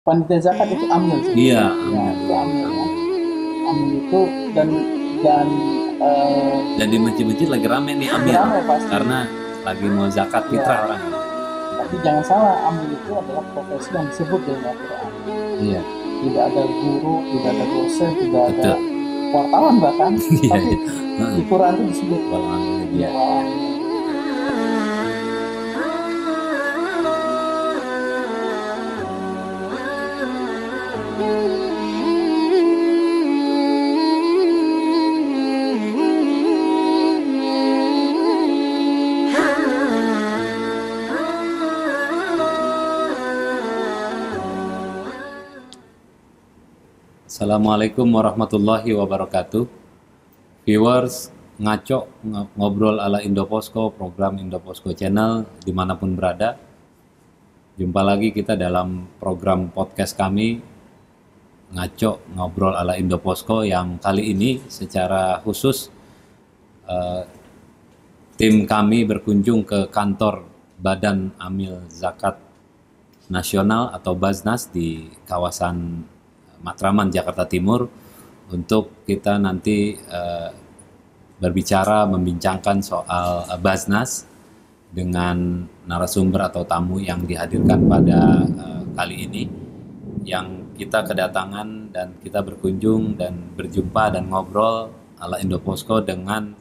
panitia zakat itu amil sih. Iya, Ya, amil. itu amil ya. Amil. Amil itu dan Dan di masjid-masjid lagi rame nih amil ramai pasti. karena lagi mau zakat Ya, fitrah orang. tapi jangan salah, amil itu adalah profesi yang disebut dalam Al-Quran. Iya, Tidak ada guru, tidak ada dosen, tidak ada betul. wartawan bahkan, Iya, tapi iya. di Quran itu disebut. Wal amil, Ya, iya. Assalamualaikum warahmatullahi wabarakatuh. Viewers ngaco ngobrol ala Indoposko, program Indoposko Channel dimanapun berada. Jumpa lagi kita dalam program podcast kami ngaco ngobrol ala Indoposko yang kali ini secara khusus eh, tim kami berkunjung ke kantor Badan Amil Zakat Nasional atau Baznas di kawasan Matraman, Jakarta Timur untuk kita nanti berbicara, membincangkan soal Baznas dengan narasumber atau tamu yang dihadirkan pada kali ini, yang kita kedatangan dan kita berkunjung dan berjumpa dan ngobrol ala Indoposko dengan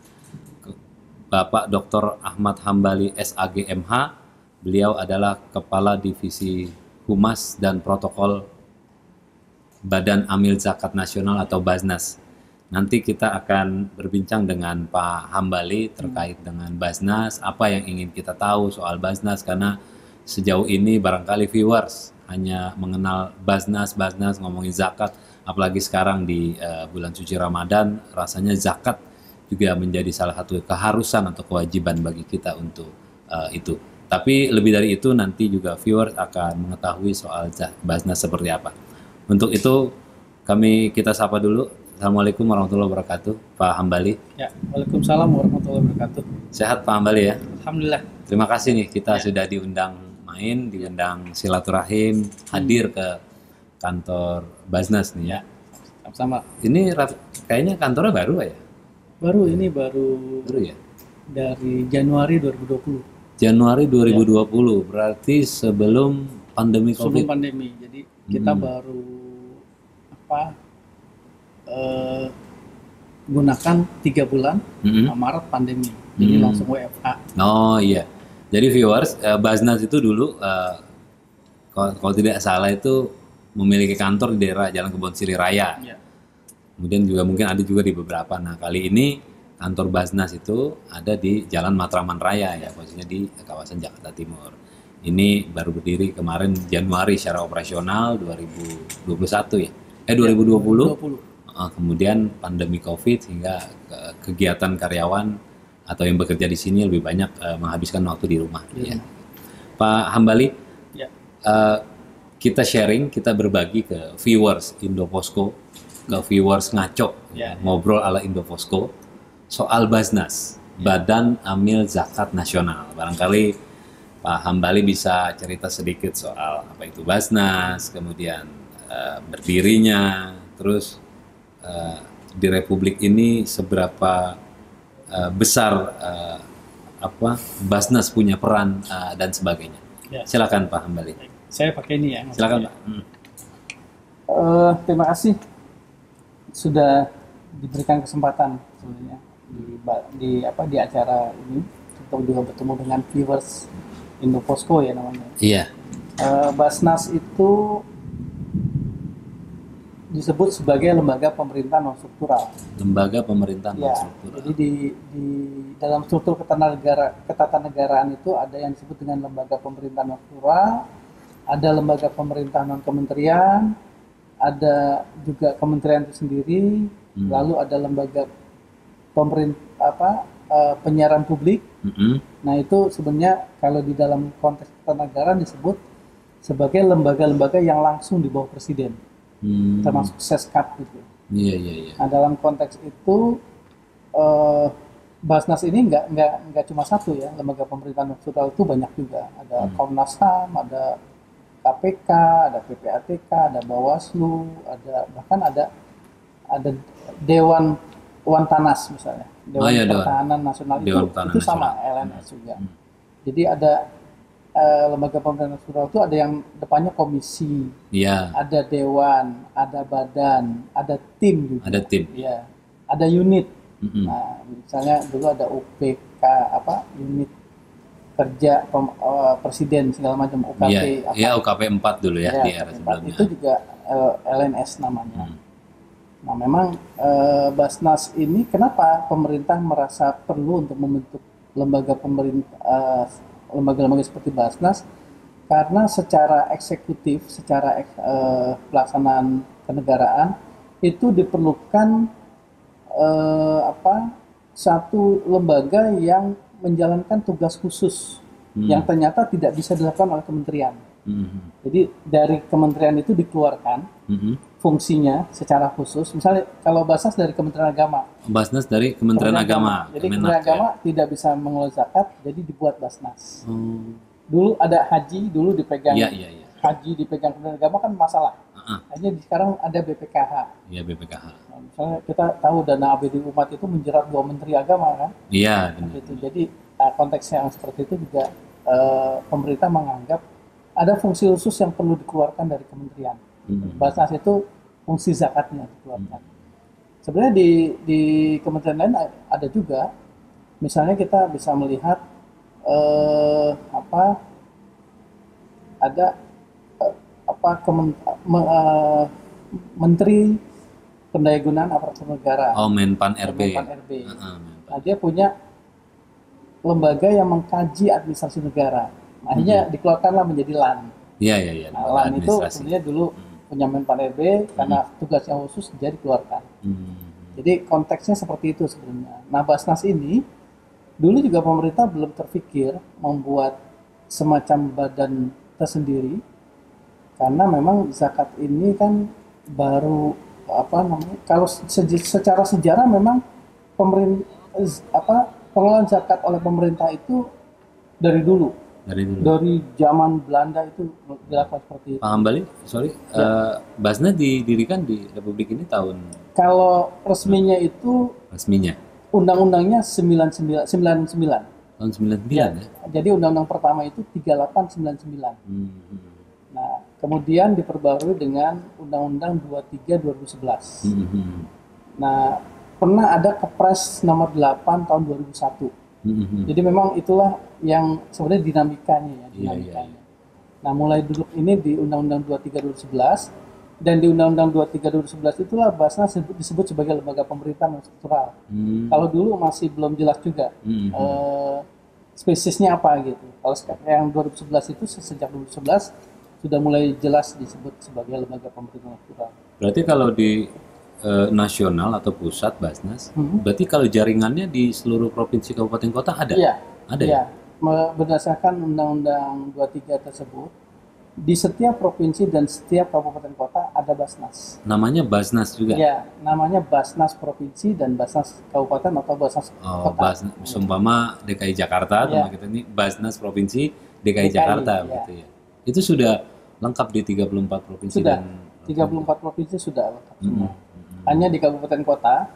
Bapak Dr. Ahmad Hambali SAG MH. Beliau adalah Kepala Divisi Humas dan Protokol Badan Amil Zakat Nasional atau Baznas. Nanti kita akan berbincang dengan Pak Hambali terkait dengan Baznas, apa yang ingin kita tahu soal Baznas, karena sejauh ini barangkali viewers hanya mengenal Baznas, ngomongin zakat, apalagi sekarang di bulan suci Ramadan, rasanya zakat juga menjadi salah satu keharusan atau kewajiban bagi kita untuk itu. Tapi lebih dari itu nanti juga viewers akan mengetahui soal Baznas seperti apa. Untuk itu kita sapa dulu. Assalamualaikum warahmatullahi wabarakatuh, Pak Hambali. ya. Waalaikumsalam warahmatullahi wabarakatuh. Sehat Pak Hambali ya? Alhamdulillah. Terima kasih nih kita Ya. sudah diundang main, diundang silaturahim, hadir ke kantor Baznas nih ya. Sama-sama. Ini kayaknya kantornya baru ya? Baru Baru ya? dari Januari 2020. Januari 2020, berarti sebelum pandemi Sebelum COVID. pandemi. Jadi kita baru gunakan 3 bulan Maret pandemi. Jadi langsung WFH. Oh iya. Jadi viewers, Baznas itu dulu kalau tidak salah itu memiliki kantor di daerah Jalan Kebon Siri Raya. Ya. Kemudian juga mungkin ada juga di beberapa. Nah, kali ini kantor Baznas itu ada di Jalan Matraman Raya ya, posisinya di kawasan Jakarta Timur. Ini baru berdiri kemarin Januari secara operasional 2021 ya. 2020. 20. Kemudian pandemi Covid sehingga kegiatan karyawan atau yang bekerja di sini lebih banyak menghabiskan waktu di rumah. Ya. Pak Hambali, Ya. kita sharing, kita berbagi ke viewers Indoposko, ke viewers ngaco, ngobrol ala Indoposko soal Baznas, Badan Amil Zakat Nasional. Barangkali Pak Hambali bisa cerita sedikit soal apa itu Baznas, kemudian berdirinya, terus di Republik ini seberapa besar Baznas punya peran dan sebagainya. Ya. Silakan Pak Hambali. Saya pakai ini ya. Silakan Pak. Terima kasih sudah diberikan kesempatan sebenarnya di acara ini untuk juga bertemu dengan viewers Indoposko ya namanya. Iya. Basnas itu disebut sebagai lembaga pemerintahan non struktural. Lembaga pemerintahan non Ya, struktural. jadi di dalam struktur ketatanegaraan itu ada yang disebut dengan lembaga pemerintahan non struktural, ada lembaga pemerintahan non kementerian, ada juga kementerian itu sendiri, lalu ada lembaga penyiaran publik. Nah itu sebenarnya kalau di dalam konteks ketatanegaraan disebut sebagai lembaga-lembaga yang langsung di bawah presiden. Termasuk Seskap gitu. Iya. Nah dalam konteks itu Basnas ini nggak cuma satu ya, lembaga pemerintahan struktural itu banyak juga. Ada Komnas HAM, ada KPK, ada PPATK, ada Bawaslu, bahkan ada Dewan Tanas misalnya, Oh Dewan ya, Pertahanan Nasional Dewan Pertahanan itu sama Nasional. LNS juga. Jadi ada lembaga pemerintahan nasional itu ada yang depannya komisi, Iya, ada dewan, ada badan, ada tim juga. ada tim. Iya, ada unit. Mm-mm. Nah, misalnya dulu ada UPK unit kerja presiden segala macam UKP Iya, iya UKP 4 dulu ya, Ya, di era UKP 4 sebelumnya. itu juga LNS namanya. Hmm. Nah, memang Basnas ini kenapa pemerintah merasa perlu untuk membentuk lembaga pemerintah, lembaga-lembaga seperti Basnas? Karena secara eksekutif, secara pelaksanaan kenegaraan itu diperlukan satu lembaga yang menjalankan tugas khusus yang ternyata tidak bisa dilakukan oleh kementerian. Mhm. Jadi dari kementerian itu dikeluarkan Mhm. fungsinya secara khusus. Misalnya kalau Basnas dari Kementerian Agama. Basnas dari Kementerian Agama. Jadi Kemenak, Kementerian Agama ya. tidak bisa mengelola zakat, jadi dibuat Basnas. Oh. Dulu ada haji, dulu dipegang Iya, iya, iya. haji dipegang Kementerian Agama kan masalah. Hanya sekarang ada BPKH. Iya, BPKH. Nah, misalnya kita tahu dana APBD umat itu menjerat 2 menteri agama kan. Iya, benar. Gitu. Jadi konteks yang seperti itu juga pemerintah menganggap ada fungsi khusus yang perlu dikeluarkan dari kementerian. Basnas itu fungsi zakatnya dikeluarkan. Sebenarnya di kementerian lain ada juga. Misalnya kita bisa melihat ada Menteri Pendayagunaan Aparatur Negara. Oh, Menpan RB. Menpan RB. Nah, dia punya lembaga yang mengkaji administrasi negara. Akhirnya dikeluarkanlah menjadi LAN. Iya, iya, iya. Nah, LAN itu sebenarnya dulu punya Menpan RB karena tugas yang khusus jadi dikeluarkan. Jadi konteksnya seperti itu sebenarnya. Nah, Basnas ini dulu juga pemerintah belum terpikir membuat semacam badan tersendiri karena memang zakat ini kan baru kalau secara sejarah memang pengelolaan zakat oleh pemerintah itu dari dulu. Dari zaman Belanda itu dilakukan seperti itu. Pak Hambali, sorry, Basnas didirikan di Republik ini tahun? Kalau resminya itu undang-undangnya 99. Tahun 99 ya? Jadi undang-undang pertama itu 3899. Nah, kemudian diperbarui dengan Undang-Undang 23 2011. Nah, pernah ada Kepres nomor 8 tahun 2001. Jadi memang itulah yang sebenarnya dinamikanya. Iya. Nah, mulai dulu ini di Undang-Undang 23 2011 dan di Undang-Undang 23 2011 itulah Basnas disebut sebagai lembaga pemerintahan non struktural. Kalau dulu masih belum jelas juga spesiesnya apa gitu. Kalau yang 2011 itu sejak 2011 sudah mulai jelas disebut sebagai lembaga pemerintahan non struktural. Berarti kalau di nasional atau pusat Basnas, berarti kalau jaringannya di seluruh provinsi kabupaten kota ada? Iya. Ada ya? Berdasarkan Undang-Undang 23 tersebut, di setiap provinsi dan setiap kabupaten kota ada Basnas. Namanya Basnas juga? Iya, namanya Basnas Provinsi dan Basnas Kabupaten atau Basnas Kota. Seumpama DKI Jakarta, teman kita ini Basnas Provinsi DKI Jakarta, gitu ya. Itu sudah lengkap di 34 provinsi sudah, dan 34 provinsi sudah lengkap semua. Hanya di kabupaten kota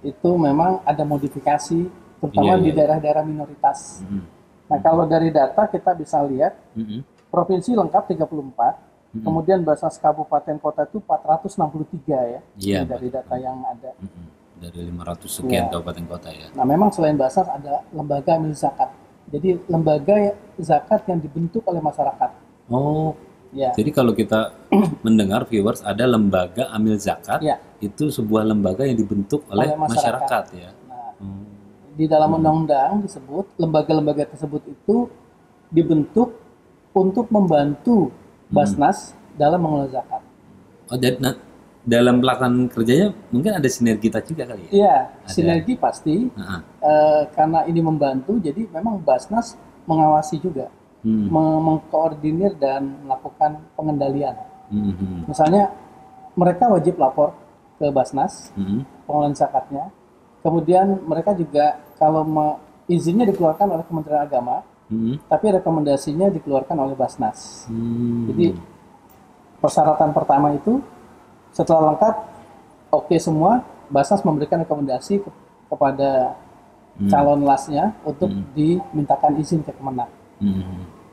itu memang ada modifikasi, terutama di daerah-daerah minoritas. Nah, kalau dari data kita bisa lihat provinsi lengkap 34, kemudian Basnas kabupaten kota itu 463 ya. Iya, dari data yang ada. Dari 500 sekian kabupaten kota ya. Nah, memang selain Basnas ada lembaga amil zakat. Jadi lembaga zakat yang dibentuk oleh masyarakat. Oh. Ya. Jadi kalau kita mendengar viewers ada lembaga amil zakat, itu sebuah lembaga yang dibentuk oleh masyarakat ya. Nah, di dalam undang-undang disebut lembaga-lembaga tersebut itu dibentuk untuk membantu Basnas dalam mengelola zakat. Oh, jadi dalam pelaksanaan kerjanya mungkin ada sinergitas juga kali ya? Iya, sinergi pasti. Karena ini membantu, jadi memang Basnas mengawasi juga. Mengkoordinir dan melakukan pengendalian. Misalnya mereka wajib lapor ke Basnas pengelolaan zakatnya. Kemudian mereka juga kalau izinnya dikeluarkan oleh Kementerian Agama, tapi rekomendasinya dikeluarkan oleh Basnas. Hmm. Jadi persyaratan pertama itu setelah lengkap, oke semua, Basnas memberikan rekomendasi kepada calon lasnya untuk dimintakan izin ke Kemenak.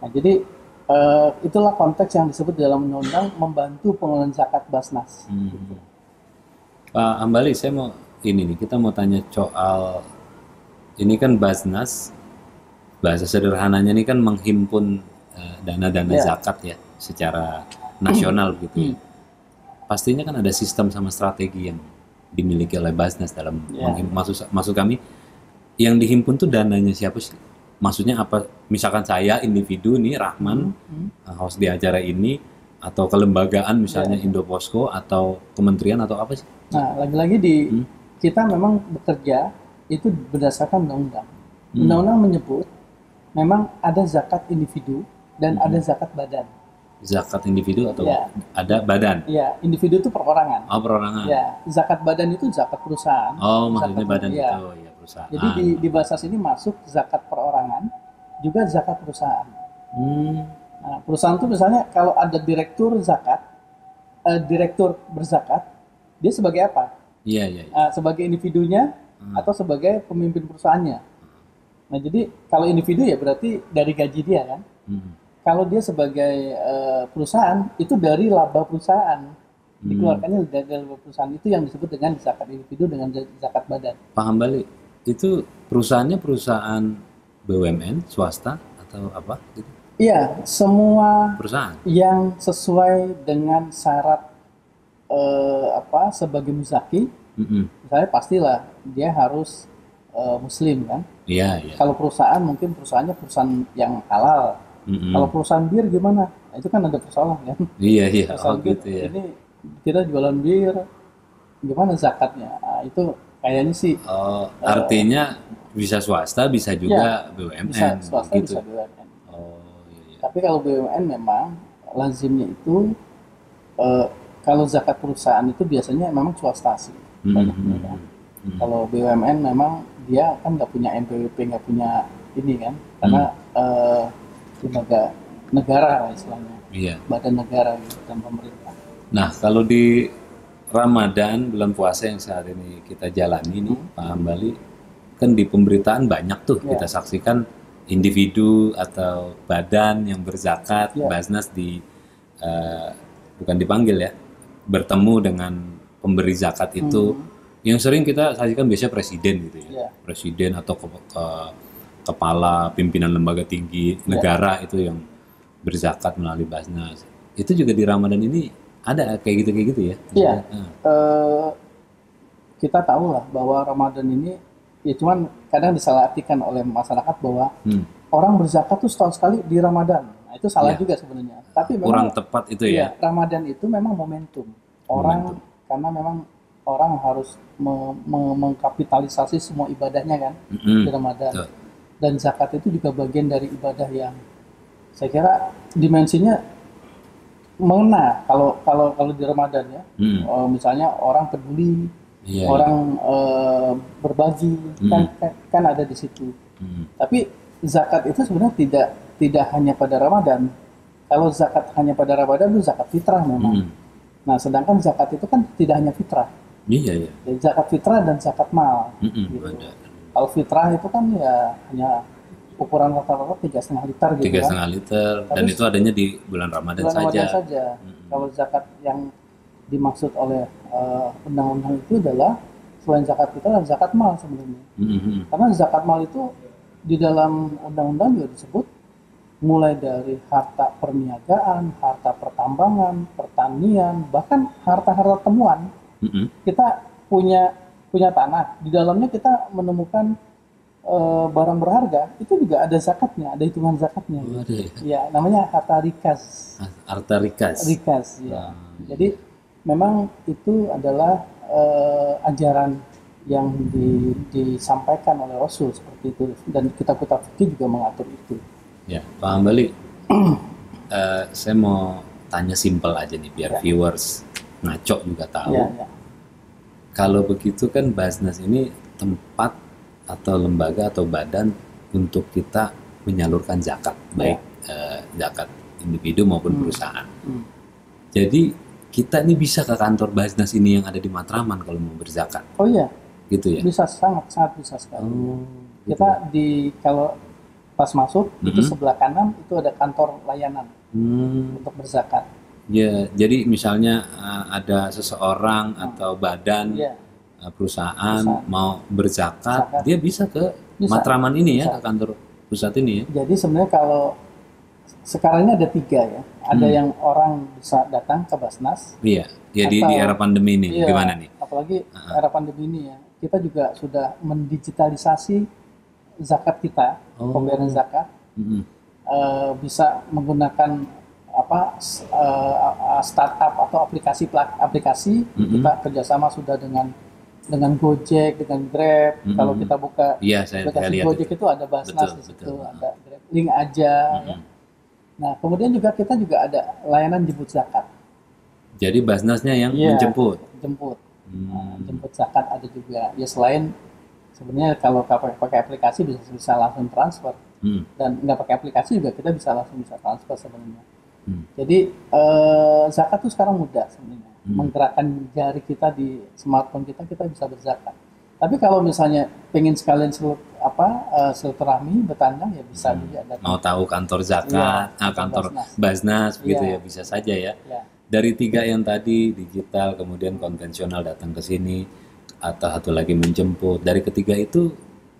Nah, jadi itulah konteks yang disebut dalam undang-undang membantu pengelolaan zakat Basnas. Gitu. Pak Hambali, saya mau kita mau tanya soal ini kan Basnas, bahasa sederhananya ini kan menghimpun dana-dana zakat ya secara nasional gitu ya. Pastinya kan ada sistem sama strategi yang dimiliki oleh Basnas dalam maksud kami yang dihimpun tuh dananya siapa sih? Maksudnya apa? Misalkan saya individu nih Rahman host di acara ini atau kelembagaan misalnya Indoposko atau kementerian atau apa sih? Nah, lagi-lagi kita memang bekerja itu berdasarkan undang-undang. Undang-undang menyebut memang ada zakat individu dan ada zakat badan. Zakat individu atau ada badan? Ya, individu itu perorangan. Oh, perorangan. Ya, zakat badan itu zakat perusahaan. Oh, maksudnya badan itu ya perusahaan. Jadi di Basnas ini masuk zakat perorangan, juga zakat perusahaan. Nah, perusahaan itu misalnya kalau ada direktur zakat, direktur berzakat, dia sebagai apa? Iya. Sebagai individunya atau sebagai pemimpin perusahaannya. Nah, jadi kalau individu ya berarti dari gaji dia kan. Kalau dia sebagai perusahaan itu dari laba perusahaan, dikeluarkannya dari laba perusahaan, itu yang disebut dengan zakat individu dengan zakat badan. Pak Hambali, itu perusahaannya perusahaan BUMN, swasta atau apa gitu? Iya, semua perusahaan yang sesuai dengan syarat sebagai muzaki, misalnya pastilah dia harus Muslim kan. Iya. Kalau perusahaan mungkin perusahaannya perusahaan yang halal. Kalau perusahaan bir gimana? Nah, itu kan ada persoalan kan. Iya. Perusahaan bir, Gitu ya. ini kita jualan bir, gimana zakatnya? Nah, itu kayaknya sih. Artinya bisa swasta, bisa juga BUMN. Bisa swasta, gitu. bisa BUMN. Iya. Tapi kalau BUMN memang lazimnya itu kalau zakat perusahaan itu biasanya memang swasta sih. Banyaknya kan. Kalau BUMN memang dia kan nggak punya NPWP, nggak punya ini kan, karena lembaga negara lah istilahnya, badan negara gitu, dan pemerintah. Nah, kalau di Ramadan, bulan puasa yang saat ini kita jalani nih, Pak Hambali, kan di pemberitaan banyak tuh kita saksikan individu atau badan yang berzakat, Basnas bukan dipanggil ya, bertemu dengan pemberi zakat itu, yang sering kita saksikan biasanya presiden gitu ya, presiden atau kepala pimpinan lembaga tinggi negara itu yang berzakat melalui Basnas. Itu juga di Ramadan ini ada kayak gitu ya? Iya. Kita tahu lah bahwa Ramadan ini ya cuman kadang disalahartikan oleh masyarakat bahwa orang berzakat tuh setahun sekali di Ramadan. Nah, itu salah juga sebenarnya. Tapi memang kurang tepat itu ya. Ramadan itu memang momentum. Karena memang orang harus mengkapitalisasi semua ibadahnya kan di Ramadan. Dan zakat itu juga bagian dari ibadah yang saya kira dimensinya mengena kalau di Ramadan ya. Misalnya orang peduli, orang berbagi, kan ada di situ. Tapi zakat itu sebenarnya tidak hanya pada Ramadan. Kalau zakat hanya pada Ramadan itu zakat fitrah memang. Nah, sedangkan zakat itu kan tidak hanya fitrah. Iya. Zakat fitrah dan zakat mal. Gitu. Kalau fitrah itu kan ya hanya ukuran rata-rata 3,5 liter gitu 3,5 liter. Dan itu adanya di bulan Ramadan saja. Kalau zakat yang dimaksud oleh undang-undang itu adalah selain zakat fitrah dan zakat mal sebenarnya. Karena zakat mal itu di dalam undang-undang juga disebut mulai dari harta perniagaan, harta pertambangan, pertanian, bahkan harta-harta temuan. Kita punya tanah, di dalamnya kita menemukan barang berharga, itu juga ada zakatnya, ada hitungan zakatnya. Ya, namanya harta rikas. Harta rikas. Rikas, ya. Jadi memang itu adalah ajaran yang disampaikan oleh Rasul seperti itu, dan kitab-kitab fikih juga mengatur itu. Ya, Pak Hambali, saya mau tanya simpel aja nih biar viewers ngaco juga tahu. Kalau begitu kan Basnas ini tempat atau lembaga atau badan untuk kita menyalurkan zakat, baik zakat individu maupun perusahaan. Jadi kita ini bisa ke kantor Basnas ini yang ada di Matraman kalau mau berzakat, Oh iya, gitu ya? bisa, sangat bisa sekali. Oh, gitu. Kita kalau pas masuk itu sebelah kanan itu ada kantor layanan untuk berzakat. Ya, jadi misalnya ada seseorang atau badan Iya, perusahaan mau berzakat, dia bisa ke Matraman ini ya, ke kantor pusat ini ya. Jadi sebenarnya kalau sekarang ini ada 3 ya. Ada yang orang bisa datang ke Basnas. Iya, ya di era pandemi ini Iya, gimana nih? apalagi era pandemi ini ya. Kita juga sudah mendigitalisasi zakat kita, pembayaran zakat. Bisa menggunakan startup atau aplikasi kita kerjasama sudah dengan Gojek, dengan Grab. Kalau kita buka aplikasi Gojek itu ada Basnas di situ, ada Grab, link aja. Ya. Nah, kemudian kita juga ada layanan jemput zakat. Jadi Basnasnya yang menjemput. Jemput zakat ada juga. Ya selain sebenarnya kalau pakai aplikasi bisa langsung transfer. Dan nggak pakai aplikasi juga kita bisa transfer sebenarnya. Jadi zakat itu sekarang mudah sebenarnya. Menggerakkan jari kita di smartphone kita bisa berzakat. Tapi kalau misalnya pengen sekalian silaturahmi bertanya ya bisa juga. Mau tahu kantor zakat, kantor Basnas begitu ya, bisa saja ya. Dari 3 yang tadi, digital kemudian konvensional datang ke sini atau satu lagi menjemput. Dari ketiga itu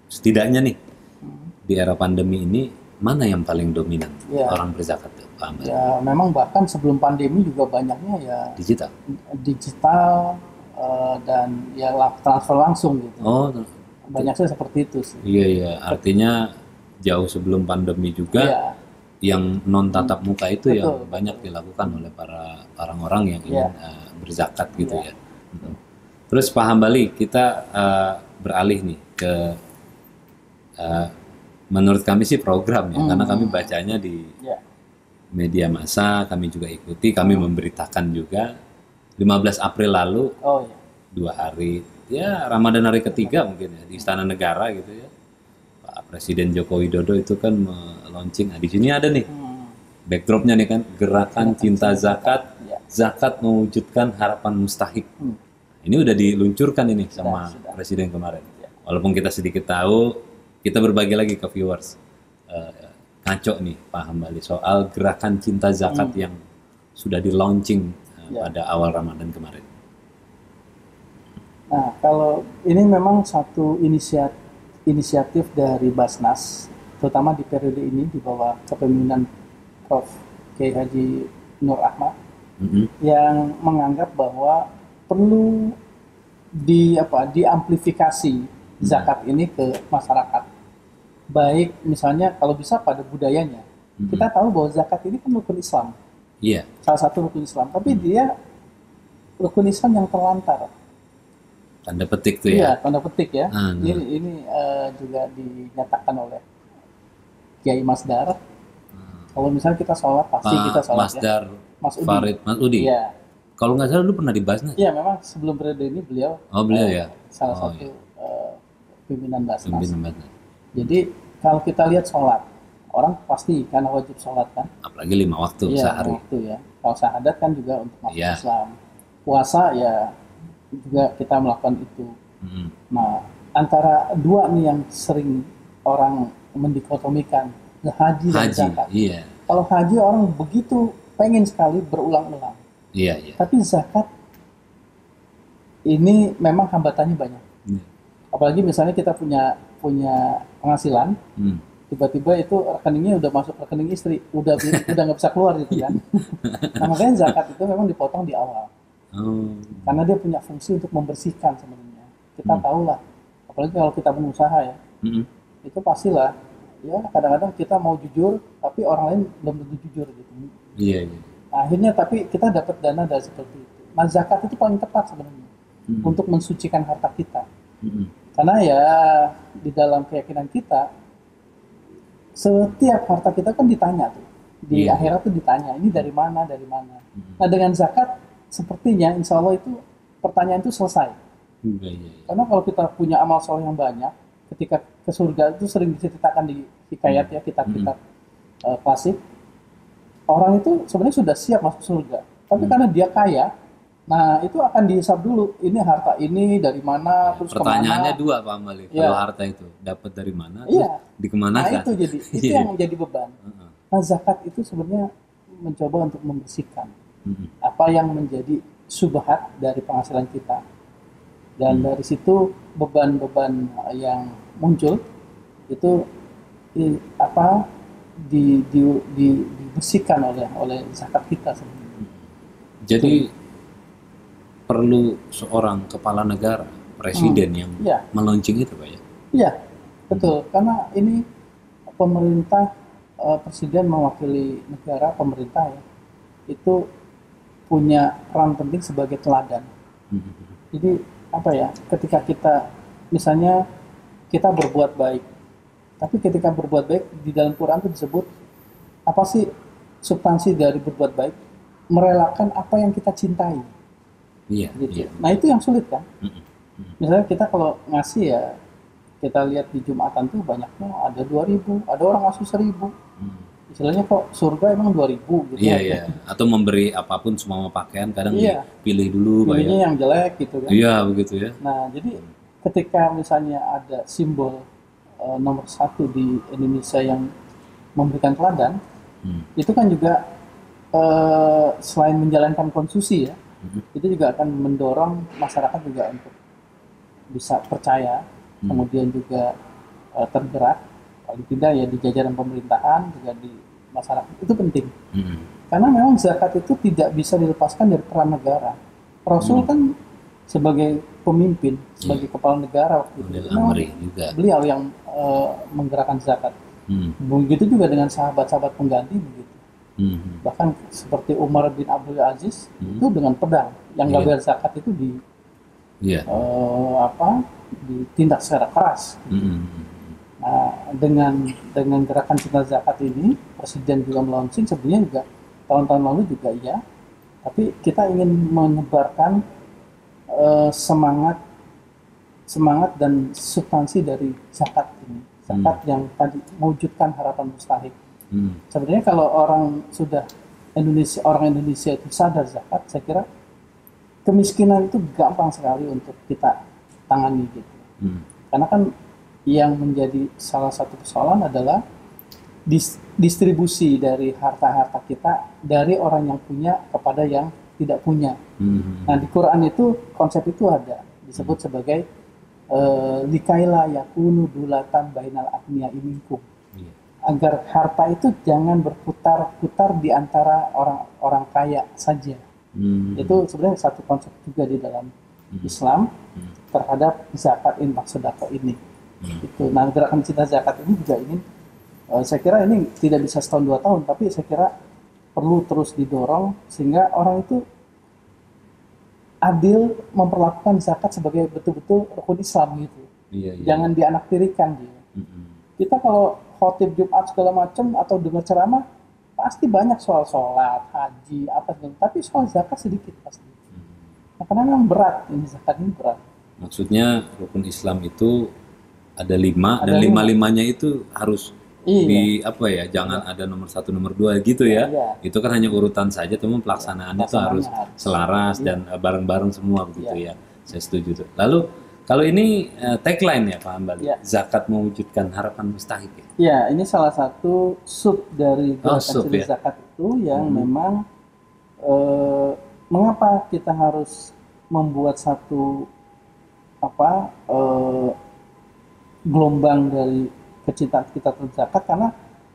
setidaknya nih di era pandemi ini mana yang paling dominan orang berzakat tuh, Pak Ahmad? Ya memang bahkan sebelum pandemi juga banyaknya ya digital dan ya transfer langsung gitu. Banyaknya seperti itu sih. Iya, artinya jauh sebelum pandemi juga yang non tatap muka itu yang banyak dilakukan oleh para orang yang ingin berzakat gitu ya. Terus Pak Hambali, kita beralih nih ke menurut kami sih program ya, karena kami bacanya di media massa, kami juga ikuti, kami memberitakan juga 15 April lalu 2 hari ya Ramadan hari ketiga mungkin ya di Istana Negara gitu ya, Pak Presiden Joko Widodo itu kan launching. Di sini ada nih backdropnya nih kan, gerakan cinta zakat, zakat mewujudkan harapan mustahik. Ini udah diluncurkan ini sama Presiden kemarin. Walaupun kita sedikit tahu, kita berbagi lagi ke viewers. Ngaco nih Pak Hambali soal gerakan cinta zakat yang sudah di launching pada awal Ramadan kemarin. Nah, kalau ini memang satu inisiatif dari Basnas, terutama di periode ini di bawah kepemimpinan Prof. Kiai Haji Nur Ahmad, yang menganggap bahwa perlu diamplifikasi zakat ini ke masyarakat. Baik misalnya kalau bisa pada budayanya. Kita tahu bahwa zakat ini kan rukun Islam. Salah satu rukun Islam, tapi dia rukun Islam yang terlantar. Tanda petik tuh ya. Iya, tanda petik ya. Ini juga dinyatakan oleh Kiai Masdar. Kalau misalnya kita sholat, pasti kita sholat Masdar, Mas Farid Masudi. Iya. Kalau nggak salah dulu pernah di Basnas. Iya, memang sebelum periode ini beliau. Beliau ya. Salah satu pimpinan Basnas. Jadi kalau kita lihat sholat, orang pasti karena wajib sholat kan. Apalagi 5 waktu sehari. 5 waktu ya. Kalau syahadat kan juga untuk masuk Islam. Puasa ya juga kita melakukan itu. Nah, antara dua nih yang sering orang mendikotomikan, haji dan zakat. Kalau haji orang begitu pengen sekali berulang-ulang. Tapi zakat ini memang hambatannya banyak. Apalagi misalnya kita punya penghasilan, tiba-tiba itu rekeningnya udah masuk rekening istri, udah nggak bisa keluar gitu kan. Nah, makanya zakat itu memang dipotong di awal. Karena dia punya fungsi untuk membersihkan sebenarnya. Kita tahu lah, apalagi kalau kita pengusaha ya, itu pastilah ya kadang-kadang kita mau jujur, tapi orang lain belum tentu jujur gitu. Nah, akhirnya tapi kita dapat dana dari seperti itu. Nah, zakat itu paling tepat sebenarnya untuk mensucikan harta kita. Karena ya di dalam keyakinan kita, setiap harta kita kan ditanya tuh. Di akhirat tuh ditanya, ini dari mana. Nah, dengan zakat sepertinya insya Allah itu pertanyaan itu selesai. Karena kalau kita punya amal soleh yang banyak, ketika ke surga itu sering diceritakan di hikayat ya, kitab-kitab klasik, orang itu sebenarnya sudah siap masuk surga. Tapi karena dia kaya, nah itu akan dihisab dulu. Ini harta ini dari mana, terus Pertanyaannya kemana. dua Pak Ambali. Ya. Kalau harta itu dapat dari mana, terus Iya. Nah dikemanakan? itu jadi itu yang menjadi beban. Nah zakat itu sebenarnya mencoba untuk membersihkan apa yang menjadi subhat dari penghasilan kita. Dan dari situ beban-beban yang muncul itu dibersihkan oleh zakat kita sebenarnya. Jadi perlu seorang kepala negara, presiden yang Iya. melaunching itu Pak ya? Iya, betul. Karena ini pemerintah, presiden mewakili negara, pemerintah ya, itu punya peran penting sebagai teladan. Jadi apa ya, ketika kita misalnya kita berbuat baik, tapi ketika berbuat baik di dalam Quran itu disebut apa sih substansi dari berbuat baik? Merelakan apa yang kita cintai. Iya. Gitu. Iya. Nah itu yang sulit kan. Misalnya kita kalau ngasih ya, kita lihat di Jumatan tuh banyaknya ada 2.000, ada orang ngasih 1.000. Istilahnya kok surga emang 2.000 gitu. Iya, iya. Atau memberi apapun semua pakaian kadang Iya. dipilih dulu Pak ya. Pilihnya yang jelek gitu kan. Iya, begitu ya. Nah jadi ketika misalnya ada simbol nomor 1 di Indonesia yang memberikan teladan, itu kan juga selain menjalankan konsumsi ya, itu juga akan mendorong masyarakat juga untuk bisa percaya, kemudian juga tergerak, paling tidak ya di jajaran pemerintahan juga di masyarakat itu penting. Karena memang zakat itu tidak bisa dilepaskan dari peran negara. Rasul kan sebagai pemimpin, sebagai kepala negara waktu itu, juga. beliau yang menggerakkan zakat. Begitu juga dengan sahabat-sahabat pengganti begitu. Bahkan seperti Umar bin Abdul Aziz itu dengan pedang yang nggak bayar zakat itu ditindak secara keras. Nah, dengan gerakan cinta zakat ini, presiden juga melaunching, sebenarnya juga tahun-tahun lalu juga iya, tapi kita ingin menyebarkan semangat dan substansi dari zakat ini, zakat yang tadi mewujudkan harapan mustahik. Sebenarnya kalau orang Indonesia itu sadar zakat, saya kira kemiskinan itu gampang sekali untuk kita tangani gitu. Karena kan yang menjadi salah satu persoalan adalah distribusi dari harta-harta kita dari orang yang punya kepada yang tidak punya. Nah di Quran itu konsep itu ada, disebut sebagai likaila yakunu dulatan bainal agniya minkum, agar harta itu jangan berputar-putar di antara orang kaya saja. Itu sebenarnya satu konsep juga di dalam Islam terhadap zakat infak sedekah ini. Itu. Nah gerakan cinta zakat ini juga ingin, saya kira ini tidak bisa setahun 2 tahun, tapi saya kira perlu terus didorong sehingga orang itu adil memperlakukan zakat sebagai betul-betul rukun Islam gitu. Jangan dianaktirikan gitu. Kita kalau khotib Jumat segala macam atau dengar ceramah pasti banyak soal sholat, haji, apa segala, tapi soal zakat sedikit pasti. Nah, karena memang berat, ini zakat ini berat. Maksudnya rukun Islam itu ada 5 dan 5-5-nya itu harus jangan ada nomor 1 nomor 2 gitu ya. Itu kan hanya urutan saja, teman pelaksanaannya itu harus selaras dan bareng-bareng semua begitu ya. Saya setuju tuh. Lalu kalau ini tagline ya Pak Ambali, zakat mewujudkan harapan mustahik ya. Ya, ini salah satu sub dari gerakan zakat itu yang memang mengapa kita harus membuat satu gelombang dari kecintaan kita terhadap zakat, karena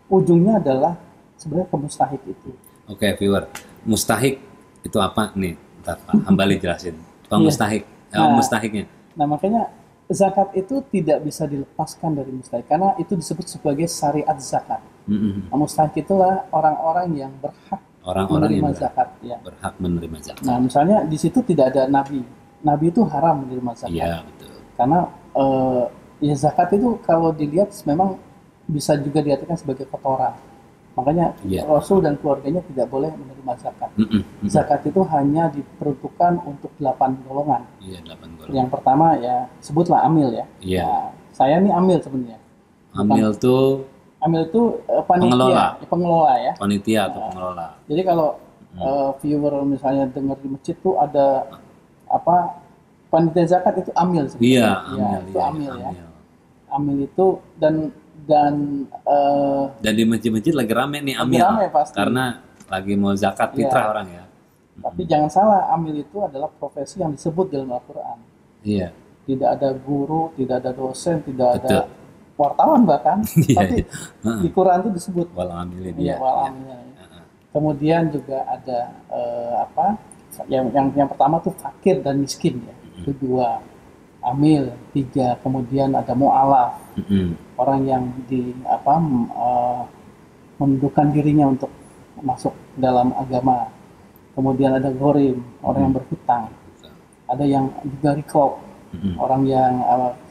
ujungnya adalah sebenarnya ke mustahik itu. Oke, viewer, mustahik itu apa nih? Ntar Pak Ambali jelasin. Mustahik, mustahiknya. Nah makanya zakat itu tidak bisa dilepaskan dari mustahik karena itu disebut sebagai syariat zakat. Nah, mustahik itulah orang-orang yang berhak menerima zakat. Ya. Berhak menerima zakat. Nah misalnya di situ tidak ada nabi. Nabi itu haram menerima zakat. Iya betul. Karena ya zakat itu kalau dilihat memang bisa juga diartikan sebagai kotoran. Makanya Rasul dan keluarganya tidak boleh menerima zakat. Zakat itu hanya diperuntukkan untuk 8 golongan. 8 golongan. Yang pertama ya sebutlah amil ya. Nah, saya nih amil sebenarnya. Amil tuh Amil itu Pengelola. pengelola ya. Panitia atau pengelola. Jadi kalau viewer misalnya dengar di masjid tuh ada apa panitia zakat itu amil sebenarnya. Iya, Ya, amil, itu iya, amil ya. amil. Amil itu dan Dan di masjid-masjid lagi rame nih lagi amil. rame pasti. Karena lagi mau zakat Iya. fitrah orang ya. Tapi jangan salah, amil itu adalah profesi yang disebut dalam Al-Quran. Iya. Tidak ada guru, tidak ada dosen, tidak Betul. ada wartawan bahkan. Iya, Tapi iya. Heeh. di Quran itu disebut. Wal amilin Iya, ya. wal amilnya, ya. Kemudian juga ada apa? Yang pertama tuh fakir dan miskin ya. Itu 2. Amil 3. Kemudian ada mu'alaf, orang yang di apa menundukkan dirinya untuk masuk dalam agama. Kemudian ada ghorim, orang yang berhutang. Ada yang juga rikob, orang yang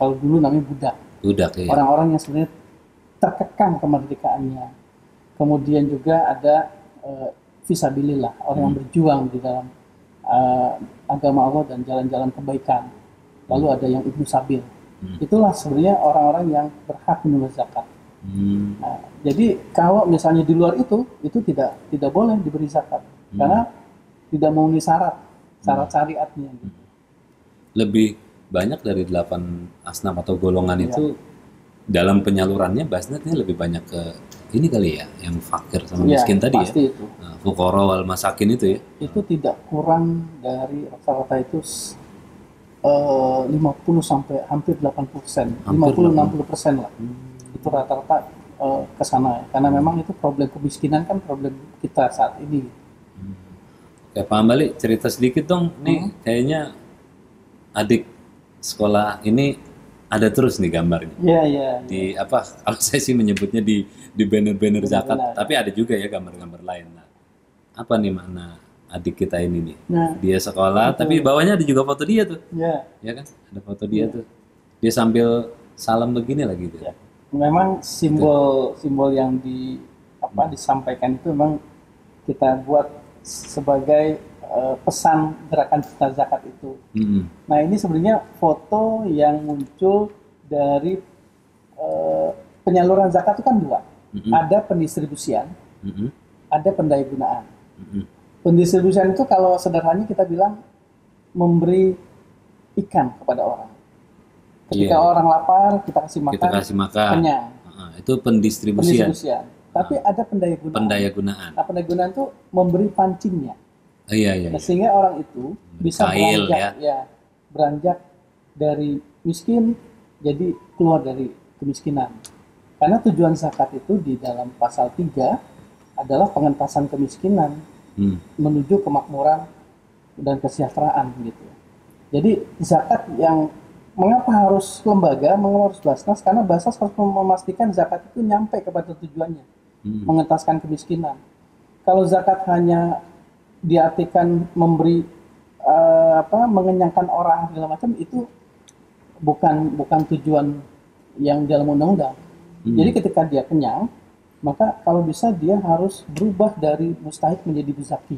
kalau dulu namanya budak. Budak ya. Orang-orang yang sebenarnya terkekang kemerdekaannya. Kemudian juga ada fisabilillah, orang yang berjuang di dalam agama Allah dan jalan-jalan kebaikan. Lalu ada yang ibnu sabil. Itulah sebenarnya orang-orang yang berhak menerima zakat. Nah, jadi kalau misalnya di luar itu tidak boleh diberi zakat karena tidak memenuhi syarat syariatnya. Lebih banyak dari 8 asnaf atau golongan Iya. itu dalam penyalurannya Basnatnya lebih banyak ke ini kali ya, yang fakir sama Iya, miskin tadi ya. pasti itu. Nah, fuqara wal masakin itu ya. Itu tidak kurang dari rata-rata itu 50 sampai hampir 80%, Hampir 50-60% lah. Itu rata-rata ke sana ya. Karena memang itu problem kemiskinan kan problem kita saat ini. Oke, Pak Ambali cerita sedikit dong. Nih kayaknya adik sekolah ini ada terus nih gambarnya. Iya, iya. Di apa? Kalau saya sih menyebutnya di banner-banner zakat, Benar-benar. tapi ada juga ya gambar-gambar lain. Nah, apa nih makna adik kita ini nih? Nah, Dia sekolah, tapi bawahnya ada juga foto dia tuh. ya. Ya kan? Ada foto dia tuh. Dia sambil salam begini lagi tuh. Ya. Memang simbol yang disampaikan itu memang kita buat sebagai pesan gerakan cipta zakat itu. Nah, ini sebenarnya foto yang muncul dari penyaluran zakat itu kan 2. Ada pendistribusian, ada pendayagunaan. Pendistribusian itu kalau sederhananya kita bilang memberi ikan kepada orang. Ketika Iya. orang lapar, kita kasih makan, Kita kasih makan. kenyang. Itu pendistribusian, Pendistribusian. Tapi ada pendayagunaan. pendayagunaan. Nah, pendayagunaan itu memberi pancingnya. Iya, iya. Nah, sehingga orang itu bisa Kail, beranjak dari miskin jadi keluar dari kemiskinan. Karena tujuan zakat itu di dalam pasal 3 adalah pengentasan kemiskinan menuju kemakmuran dan kesejahteraan gitu. Jadi zakat yang mengapa harus lembaga, mengapa harus Basnas? Karena Basnas harus memastikan zakat itu nyampe kepada tujuannya, mengentaskan kemiskinan. Kalau zakat hanya diartikan memberi mengenyangkan orang segala macam, itu bukan tujuan yang dalam undang-undang. Jadi ketika dia kenyang, maka kalau bisa dia harus berubah dari mustahik menjadi muzaki.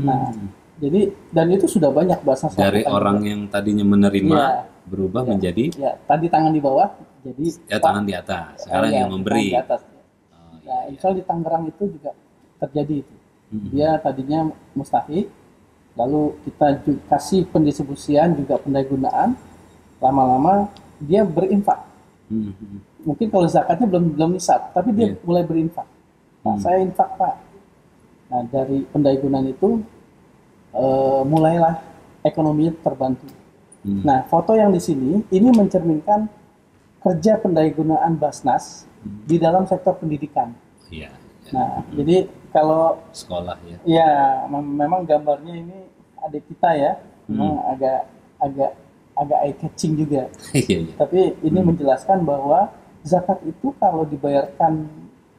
Nah, jadi dan itu sudah banyak bahasa Dari orang yang tadinya menerima berubah menjadi tadi tangan di bawah jadi tangan di atas. Sekarang yang memberi. Di atas. Nah, misal di Tangerang itu juga terjadi itu. Dia tadinya mustahik, lalu kita kasih pendistribusian juga pendayagunaan, lama-lama dia berinfak. Mungkin kalau zakatnya belum nisab, tapi dia mulai berinfak. Nah, saya infak Pak. Nah, dari pendayagunaan itu mulailah ekonominya terbantu. Nah, foto yang di sini ini mencerminkan kerja pendayagunaan Basnas di dalam sektor pendidikan. Iya. Nah, jadi kalau sekolah ya. Ya, memang gambarnya ini adik kita ya, memang agak eye catching juga. Iya. Tapi ini menjelaskan bahwa zakat itu kalau dibayarkan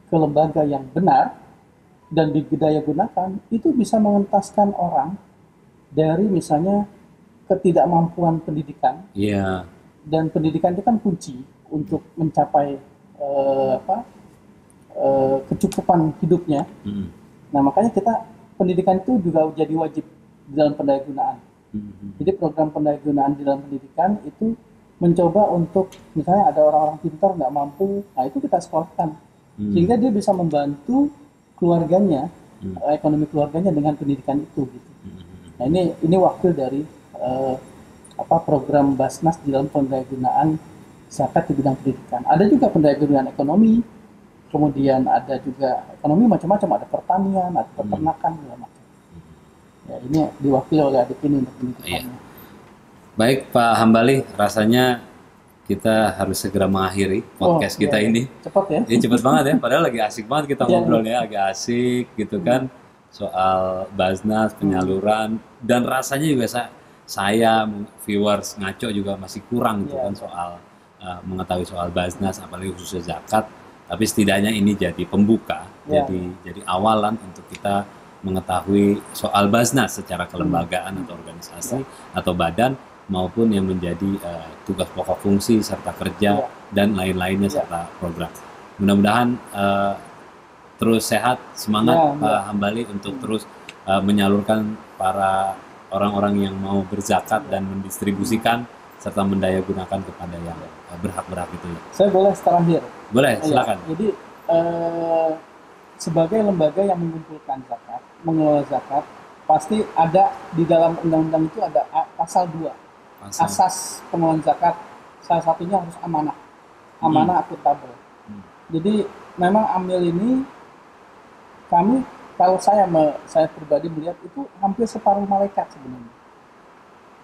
ke lembaga yang benar dan didaya gunakan, itu bisa mengentaskan orang dari misalnya ketidakmampuan pendidikan. Iya. Dan pendidikan itu kan kunci untuk mencapai kecukupan hidupnya. Nah, makanya pendidikan itu juga jadi wajib di dalam pendayagunaan. Jadi program pendayagunaan di dalam pendidikan itu mencoba untuk misalnya ada orang-orang pintar nggak mampu, nah itu kita sekolahkan sehingga dia bisa membantu keluarganya, ekonomi keluarganya dengan pendidikan itu gitu. Nah, ini wakil dari program Basnas di dalam pendayagunaan zakat di bidang pendidikan. Ada juga pendayagunaan ekonomi, kemudian ada juga ekonomi macam-macam, ada pertanian, ada peternakan, segala macam. Ya, ini diwakili oleh adik ini untuk pendidikannya. Baik Pak Hambali, rasanya kita harus segera mengakhiri podcast kita ini. Cepat ya? Ini cepat banget ya, padahal lagi asik banget kita ngobrol ya, agak asik gitu kan, soal Basnas, penyaluran, dan rasanya juga saya viewers ngaco juga masih kurang gitu kan soal mengetahui soal Basnas, apalagi khususnya zakat. Tapi setidaknya ini jadi pembuka, jadi awalan untuk kita mengetahui soal Basnas secara kelembagaan atau organisasi atau badan, maupun yang menjadi tugas pokok fungsi serta kerja dan lain-lainnya serta program. Mudah-mudahan terus sehat, semangat Pak Hambali untuk terus menyalurkan para orang-orang yang mau berzakat dan mendistribusikan serta mendayagunakan kepada yang berhak-berhak itu. Saya boleh terakhir? Boleh, silakan. Jadi sebagai lembaga yang mengumpulkan zakat, mengelola zakat, pasti ada di dalam undang-undang itu ada pasal 2. Asas pengelolaan zakat, salah satunya harus amanah akuntabel. Jadi memang amil ini kalau saya pribadi melihat itu hampir separuh malaikat sebenarnya.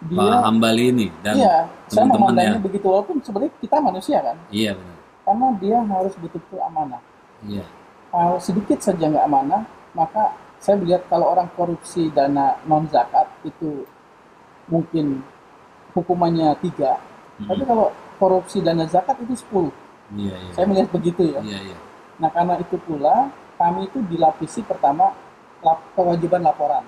Pak Hambali ini dan saya memandangnya begitu, walaupun sebenarnya kita manusia kan. Iya benar. Karena dia harus betul-betul amanah. Iya. Kalau sedikit saja nggak amanah, maka saya melihat kalau orang korupsi dana non zakat itu mungkin hukumannya 3, tapi kalau korupsi dana zakat itu 10. Iya. Saya melihat begitu ya. Iya. Nah, karena itu pula kami itu dilapisi pertama kewajiban laporan,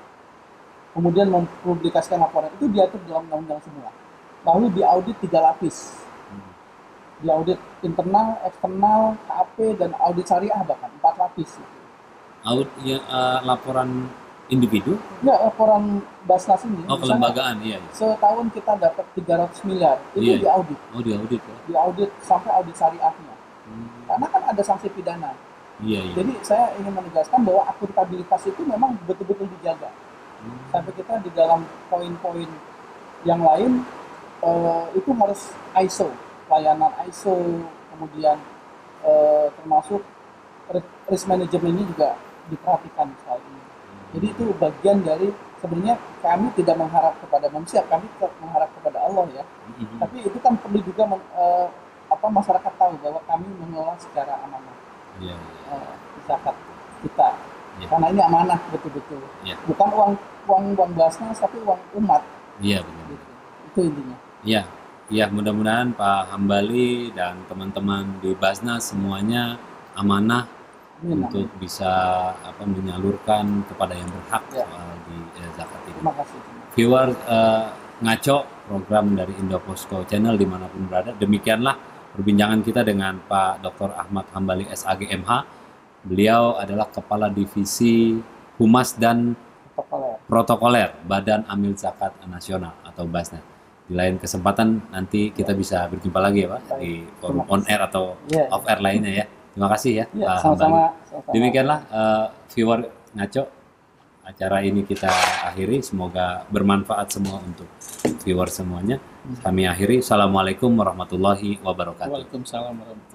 kemudian mempublikasikan laporan itu diatur dalam undang-undang semua. Lalu diaudit 3 lapis, diaudit internal, eksternal, KAP, dan audit syariah bahkan 4 lapis. Laporan individu? Ya, laporan Basnas ini. Kelembagaan, iya. Setahun kita dapat 300 miliar, itu diaudit. Diaudit ya? Diaudit sampai audit syariahnya. Karena kan ada sanksi pidana. Iya. Jadi saya ingin menegaskan bahwa akuntabilitas itu memang betul-betul dijaga. Sampai kita di dalam poin-poin yang lain itu harus ISO, layanan ISO, kemudian termasuk risk manajemennya juga diperhatikan sekali ini. Jadi itu bagian dari, sebenarnya kami tidak mengharap kepada manusia, kami mengharap kepada Allah ya. Tapi itu kan perlu juga masyarakat tahu bahwa kami mengelola secara amanah zakat kita. Karena ini amanah betul-betul. Bukan uang Basnas, tapi uang umat. Iya benar. Gitu. Itu intinya. Iya, mudah-mudahan Pak Hambali dan teman-teman di Basnas semuanya amanah untuk bisa menyalurkan kepada yang berhak soal di zakat ini. Terima kasih. Viewer ngaco program dari Indoposko Channel dimanapun berada. Demikianlah perbincangan kita dengan Pak Dr. Ahmad Hambali SAG MH. Beliau adalah Kepala Divisi Humas dan Protokoler Badan Amil Zakat Nasional atau Basnas. Di lain kesempatan nanti kita bisa berjumpa lagi ya Pak di forum on air atau off air lainnya ya. Terima kasih ya Pak Hambali. Demikianlah viewer ngaco, acara ini kita akhiri. Semoga bermanfaat semua untuk viewer semuanya. Kami akhiri. Assalamualaikum warahmatullahi wabarakatuh. Waalaikumsalam warahmatullahi wabarakatuh.